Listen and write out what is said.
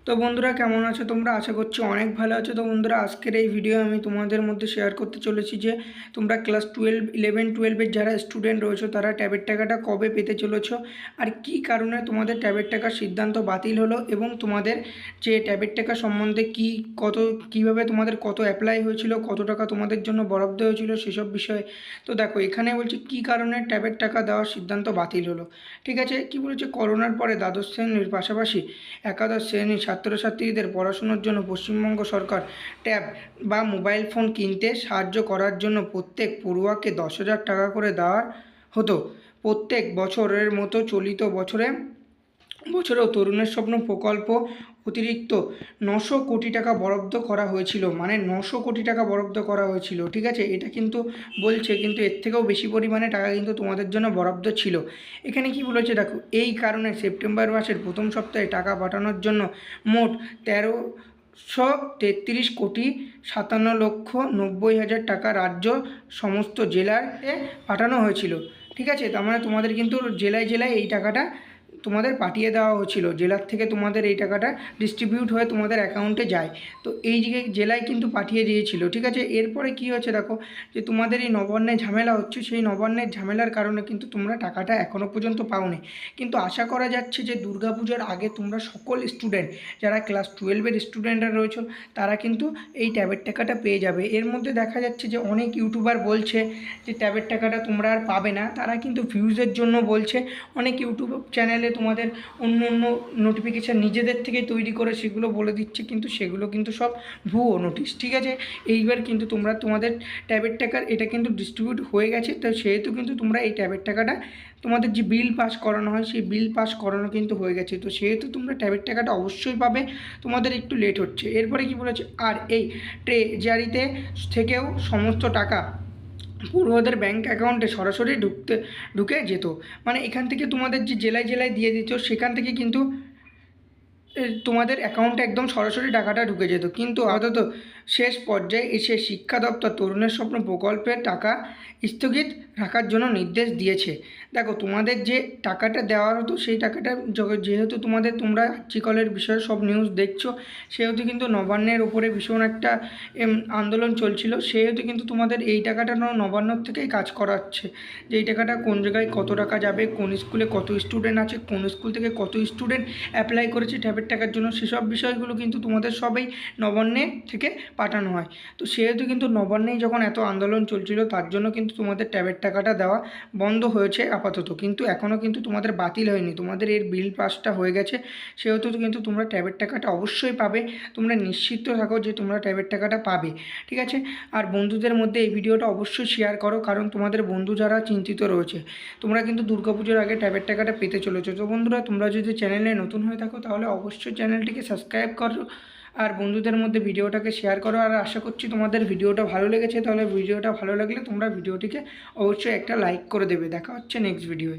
তো বন্ধুরা কেমন আছো তোমরা? আশা করছি অনেক ভালো আছো। তো বন্ধুরা আজকের এই ভিডিও আমি তোমাদের মধ্যে শেয়ার করতে চলেছি যে তোমরা ক্লাস 11-12-এর যারা স্টুডেন্ট রয়েছো তারা ট্যাবের টাকাটা কবে পেতে চলেছো, আর কি কারণে তোমাদের ট্যাবের টাকার সিদ্ধান্ত বাতিল হলো, এবং তোমাদের যে ট্যাবের টাকা সম্বন্ধে কীভাবে তোমাদের কত অ্যাপ্লাই হয়েছিল, কত টাকা তোমাদের জন্য বরাদ্দ হয়েছিল সেসব বিষয়ে। তো দেখো এখানে বলছি কী কারণে ট্যাবের টাকা দেওয়ার সিদ্ধান্ত বাতিল হলো। ঠিক আছে, কি বলেছে, করোনার পরে দ্বাদশ শ্রেণীর পাশাপাশি একাদশ শ্রেণীর ছাত্রছাত্রীদের পড়াশোনার জন্য পশ্চিমবঙ্গ সরকার ট্যাব বা মোবাইল ফোন কিনতে সাহায্য করার জন্য প্রত্যেক পড়ুয়াকে 10,000 টাকা করে দেওয়ার হতো। প্রত্যেক বছরের মতো চলিত বছরেও তরুণের স্বপ্ন প্রকল্প অতিরিক্ত 900 কোটি টাকা বরাদ্দ করা হয়েছিল, মানে 900 কোটি টাকা বরাদ্দ করা হয়েছিল। ঠিক আছে, এটা কিন্তু বলছে, কিন্তু এর থেকেও বেশি পরিমাণে টাকা কিন্তু তোমাদের জন্য বরাদ্দ ছিল। এখানে কি বলেছে দেখো, এই কারণে সেপ্টেম্বর মাসের প্রথম সপ্তাহে টাকা পাঠানোর জন্য মোট 13,63,57,90,000 টাকা রাজ্য সমস্ত জেলাতে পাঠানো হয়েছিল। ঠিক আছে, তার মানে তোমাদের কিন্তু জেলায় জেলায় এই টাকাটা তোমাদের পাঠিয়ে দেওয়া হয়েছিল, জেলার থেকে তোমাদের এই টাকাটা ডিস্ট্রিবিউট হয়ে তোমাদের অ্যাকাউন্টে যায়। তো এই জেলায় কিন্তু পাঠিয়ে দিয়েছিল। ঠিক আছে, এরপরে কি হচ্ছে দেখো, যে তোমাদের এই নবান্নের ঝামেলা হচ্ছে, সেই নবান্নের ঝামেলার কারণে কিন্তু তোমরা টাকাটা এখনও পর্যন্ত পাওনি। কিন্তু আশা করা যাচ্ছে যে দুর্গাপুজোর আগে তোমরা সকল স্টুডেন্ট যারা ক্লাস 12-এর স্টুডেন্টরা রয়েছে তারা কিন্তু এই ট্যাবের টাকাটা পেয়ে যাবে। এর মধ্যে দেখা যাচ্ছে যে অনেক ইউটিউবার বলছে যে ট্যাবের টাকাটা তোমরা আর পাবে না, তারা কিন্তু ভিউজের জন্য বলছে। অনেক ইউটিউব চ্যানেলে তোমাদের অন্য অন্য নোটিফিকেশান নিজেদের থেকে তৈরি করে সেগুলো বলে দিচ্ছে, কিন্তু সেগুলো কিন্তু সব ভুয়ো নোটিশ। ঠিক আছে, এইবার কিন্তু তোমরা তোমাদের ট্যাবের টাকার এটা কিন্তু ডিস্ট্রিবিউট হয়ে গেছে। তো সেহেতু কিন্তু তোমরা এই ট্যাবের টাকাটা তোমাদের যে বিল পাস করানো হয় সেই বিল পাস করানো কিন্তু হয়ে গেছে। তো সেহেতু তোমরা ট্যাবের টাকাটা অবশ্যই পাবে, তোমাদের একটু লেট হচ্ছে। এরপরে কি বলেছে, আর এই ট্রেজারিতে থেকেও সমস্ত টাকা পড়ুয়াদের ব্যাঙ্ক অ্যাকাউন্টে সরাসরি ঢুকে যেত। মানে এখান থেকে তোমাদের যে জেলায় জেলায় দিয়ে দিত সেখান থেকে কিন্তু তোমাদের অ্যাকাউন্টে একদম সরাসরি টাকাটা ঢুকে যেত। কিন্তু আপাতত শেষ পর্যায়ে এসে শিক্ষা দপ্তর তরুণের স্বপ্ন প্রকল্পের টাকা স্থগিত রাখার জন্য নির্দেশ দিয়েছে। দেখো তোমাদের যে টাকাটা দেওয়ার হতো সেই টাকাটা যেহেতু তোমরা আর্টিকলের বিষয়ে সব নিউজ দেখছো, সেহেতু কিন্তু নবান্নের উপরে ভীষণ একটা আন্দোলন চলছিল। সেহেতু কিন্তু তোমাদের এই টাকাটা নবান্নর থেকেই কাজ করাচ্ছে, যে এই টাকাটা কোন জায়গায় কত টাকা যাবে, কোন স্কুলে কত স্টুডেন্ট আছে, কোন স্কুল থেকে কত স্টুডেন্ট অ্যাপ্লাই করেছে ট্যাবের টাকার জন্য, সেসব বিষয়গুলো কিন্তু তোমাদের সবই নবান্নে থেকে পাঠানো হয়। তো সেহেতু কিন্তু নবান্নেই যখন এত আন্দোলন চলছিল তার জন্য কিন্তু তোমাদের ট্যাবের টাকাটা দেওয়া বন্ধ হয়েছে আপাতত, কিন্তু এখনও কিন্তু তোমাদের বাতিল হয়নি, তোমাদের এর বিল পাসটা হয়ে গেছে। সেহেতু কিন্তু তোমরা ট্যাবের টাকাটা অবশ্যই পাবে, তোমরা নিশ্চিত থাকো যে তোমরা ট্যাবের টাকাটা পাবে। ঠিক আছে, আর বন্ধুদের মধ্যে এই ভিডিওটা অবশ্যই শেয়ার করো, কারণ তোমাদের বন্ধু যারা চিন্তিত রয়েছে, তোমরা কিন্তু দুর্গাপুজোর আগে ট্যাবের টাকাটা পেতে চলেছো। তো বন্ধুরা তোমরা যদি চ্যানেলে নতুন হয়ে থাকো তাহলে অবশ্যই চ্যানেলটিকে সাবস্ক্রাইব করো আর বন্ধুদের মধ্যে ভিডিওটাকে শেয়ার করো। আর আশা করছি তোমাদের ভিডিওটা ভালো লেগেছে, তাহলে ভিডিওটা ভালো লাগলে তোমরা ভিডিওটিকে অবশ্যই একটা লাইক করে দেবে। দেখা হচ্ছে নেক্সট ভিডিওয়।